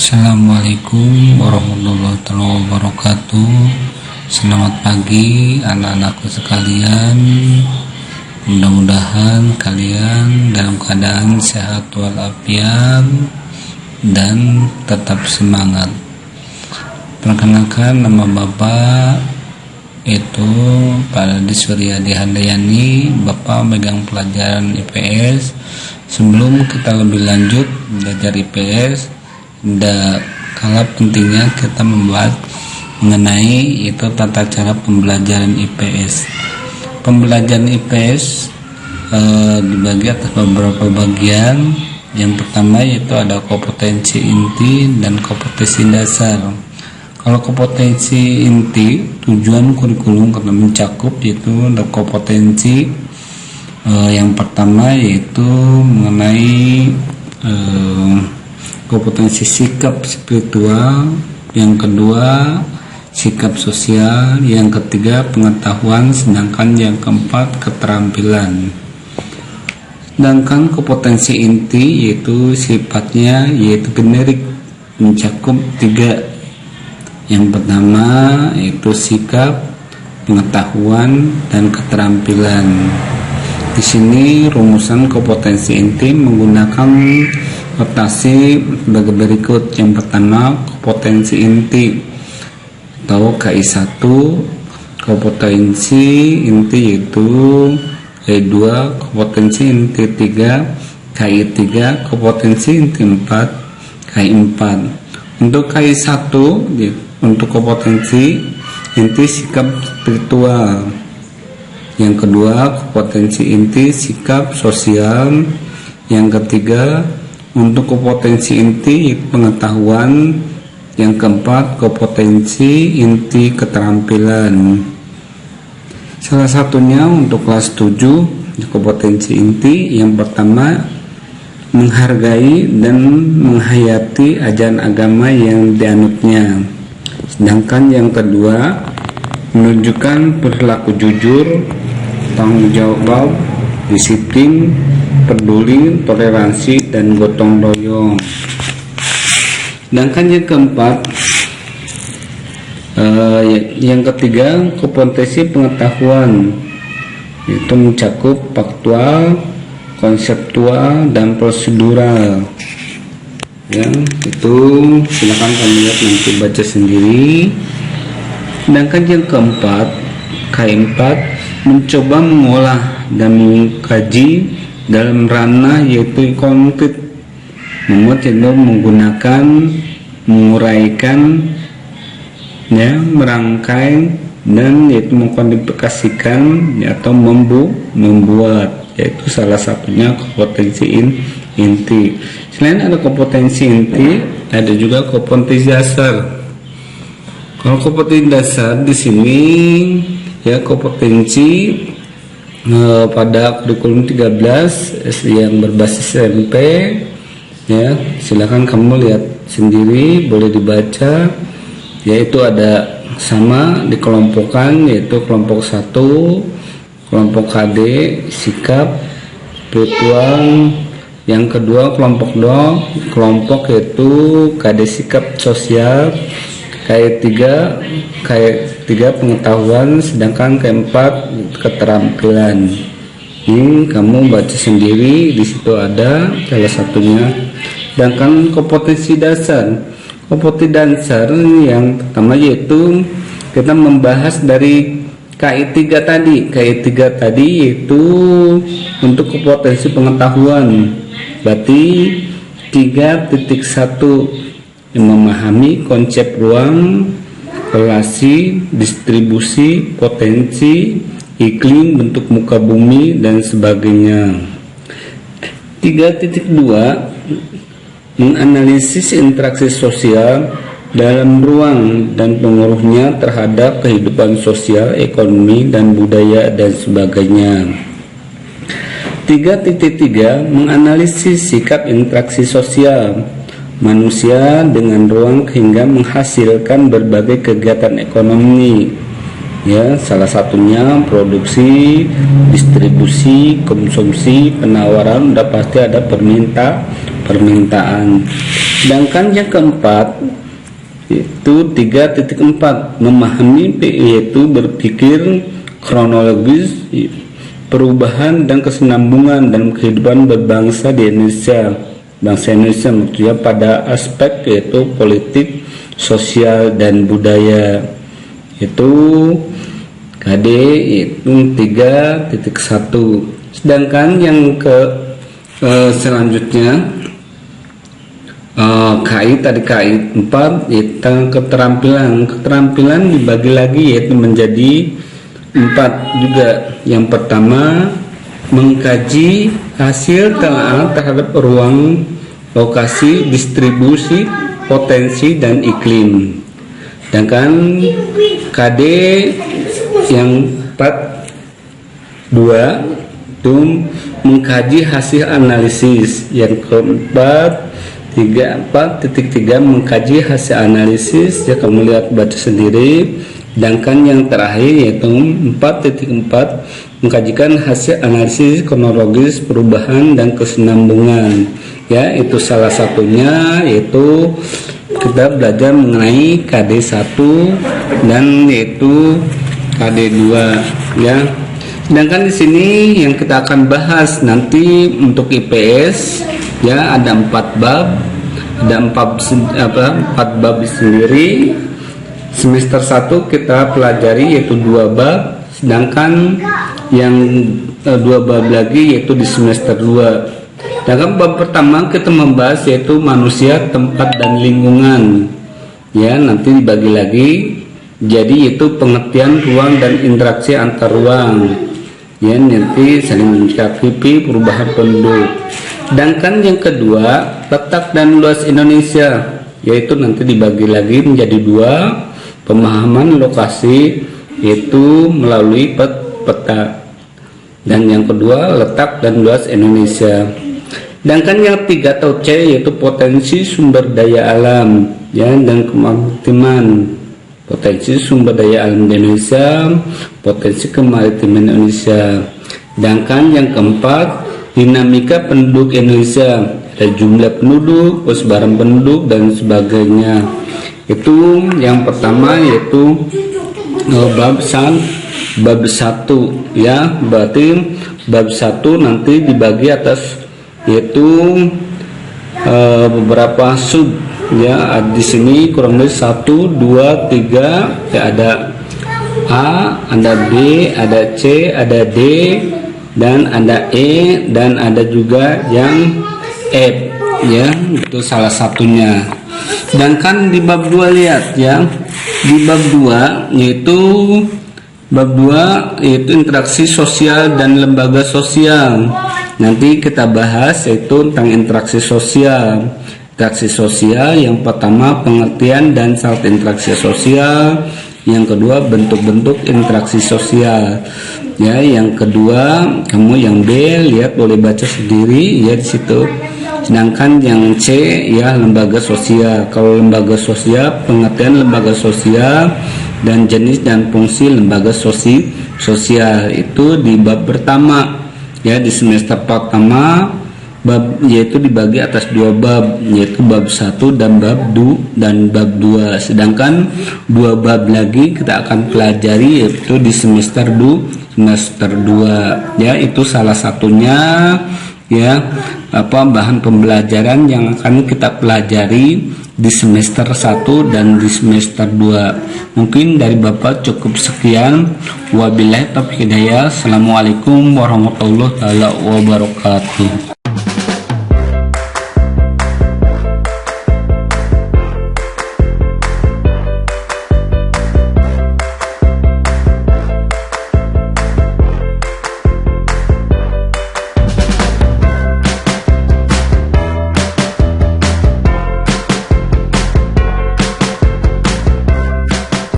Assalamualaikum warahmatullahi wabarakatuh. Selamat pagi anak-anakku sekalian. Mudah-mudahan kalian dalam keadaan sehat walafiat dan tetap semangat. Perkenalkan, nama Bapak itu Pak Adi Suryadi Handayani, Bapak megang pelajaran IPS. Sebelum kita lebih lanjut belajar IPS, kala pentingnya kita membahas mengenai itu tata cara pembelajaran IPS. Pembelajaran IPS dibagi atas beberapa bagian. Yang pertama yaitu ada kompetensi inti dan kompetensi dasar. Kalau kompetensi inti, tujuan kurikulum karena mencakup yaitu ada kompetensi yang pertama yaitu mengenai kompetensi sikap spiritual, yang kedua sikap sosial, yang ketiga pengetahuan, sedangkan yang keempat keterampilan. Sedangkan kompetensi inti yaitu sifatnya yaitu generik, mencakup tiga. Yang pertama yaitu sikap, pengetahuan, dan keterampilan. Di sini rumusan kompetensi inti menggunakan notasi sebagai berikut. Yang pertama kompetensi inti atau KI1, kompetensi inti yaitu KI2, kompetensi inti 3, KI3, kompetensi inti 4, KI4. Untuk KI1 untuk kompetensi inti sikap spiritual. Yang kedua kompetensi inti sikap sosial. Yang ketiga untuk kompetensi inti pengetahuan. Yang keempat kompetensi inti keterampilan. Salah satunya untuk kelas 7 kompetensi inti yang pertama menghargai dan menghayati ajaran agama yang dianutnya. Sedangkan yang kedua menunjukkan perilaku jujur, tanggung jawab, disiplin, peduli, toleransi, dan gotong royong. Sedangkan yang keempat, yang ketiga kompetensi pengetahuan, itu mencakup faktual, konseptual, dan prosedural. Ya, itu silakan kalian lihat nanti baca sendiri. Sedangkan yang keempat, K4, mencoba mengolah dan mengkaji dalam ranah yaitu konkret, menggunakan, menguraikan, ya, merangkai, dan yaitu mengkodifikasikan atau membuat, yaitu salah satunya kompetensi inti. Selain ada kompetensi inti, ada juga kompetensi dasar. Kalau kompetensi dasar di sini ya kompetensi pada kurikulum 13 yang berbasis SMP, ya silakan kamu lihat sendiri, boleh dibaca. Yaitu ada sama dikelompokkan, yaitu kelompok 1 kelompok KD sikap spiritual. Yang kedua kelompok 2 kelompok yaitu KD sikap sosial. K3 pengetahuan, sedangkan K4 keterampilan. Ini kamu baca sendiri, di situ ada salah satunya. Sedangkan kompetensi dasar, kompetensi dasar yang pertama yaitu kita membahas dari KI3 tadi. KI3 tadi yaitu untuk kompetensi pengetahuan, berarti 3.1 yang memahami konsep ruang, relasi, distribusi, potensi, iklim, bentuk muka bumi, dan sebagainya. 3.2 menganalisis interaksi sosial dalam ruang dan pengaruhnya terhadap kehidupan sosial, ekonomi, dan budaya, dan sebagainya. 3.3 menganalisis sikap interaksi sosial manusia dengan ruang hingga menghasilkan berbagai kegiatan ekonomi, ya salah satunya produksi, distribusi, konsumsi, penawaran, udah pasti ada permintaan. Sedangkan yang keempat itu 3.4 memahami yaitu berpikir kronologis perubahan dan kesinambungan dalam kehidupan berbangsa di Indonesia, bangsa Indonesia maksudnya pada aspek yaitu politik, sosial dan budaya. Itu KD itu 3.1. Sedangkan yang selanjutnya KI 4 yaitu keterampilan dibagi lagi yaitu menjadi 4 juga. Yang pertama mengkaji hasil telaah terhadap ruang, lokasi, distribusi, potensi dan iklim. Sedangkan KD yang 4.2 itu mengkaji hasil analisis. Yang keempat 4.3 mengkaji hasil analisis, ya kamu lihat baca sendiri. Sedangkan yang terakhir yaitu 4.4 mengkajikan hasil analisis kronologis perubahan dan kesinambungan, ya itu salah satunya yaitu kita belajar mengenai KD1 dan yaitu KD2 ya. Sedangkan di sini yang kita akan bahas nanti untuk IPS ya ada 4 bab, ada 4 bab sendiri. Semester 1 kita pelajari yaitu 2 bab, sedangkan yang 2 bab lagi yaitu di semester 2. Sedangkan bab pertama kita membahas yaitu manusia, tempat dan lingkungan. Ya, nanti dibagi lagi jadi itu pengertian ruang dan interaksi antar ruang. Ya, nanti saling mencakupi perubahan penduduk. Sedangkan yang kedua letak dan luas Indonesia, yaitu nanti dibagi lagi menjadi 2, pemahaman lokasi yaitu melalui peta, dan yang kedua letak dan luas Indonesia. Sedangkan yang 3 atau C yaitu potensi sumber daya alam ya dan kemaritiman, potensi sumber daya alam Indonesia, potensi kemaritiman Indonesia. Sedangkan yang keempat dinamika penduduk Indonesia, ada jumlah penduduk, persebaran penduduk dan sebagainya. Itu yang pertama yaitu bab 1 ya, berarti bab 1 nanti dibagi atas yaitu beberapa sub ya. Di sini kurang lebih 1, 2, 3 ya, ada A, ada B, ada C, ada D dan ada E dan ada juga yang F ya, itu salah satunya. Sedangkan di bab 2 lihat ya, di bab 2 yaitu interaksi sosial dan lembaga sosial. Nanti kita bahas yaitu tentang interaksi sosial. Interaksi sosial yang pertama pengertian dan syarat interaksi sosial, yang kedua bentuk-bentuk interaksi sosial. Ya, yang kedua kamu yang B lihat boleh baca sendiri ya di situ. Sedangkan yang C ya lembaga sosial. Kalau lembaga sosial pengertian lembaga sosial dan jenis dan fungsi lembaga sosial itu di bab pertama ya, di semester pertama bab yaitu dibagi atas 2 bab yaitu bab 1 dan bab 2. Sedangkan 2 bab lagi kita akan pelajari yaitu di semester 2 ya, itu salah satunya ya bahan pembelajaran yang akan kita pelajari di semester 1 dan di semester 2. Mungkin dari Bapak cukup sekian. Wabillahi taufiq hidayah. Assalamualaikum warahmatullahi wabarakatuh.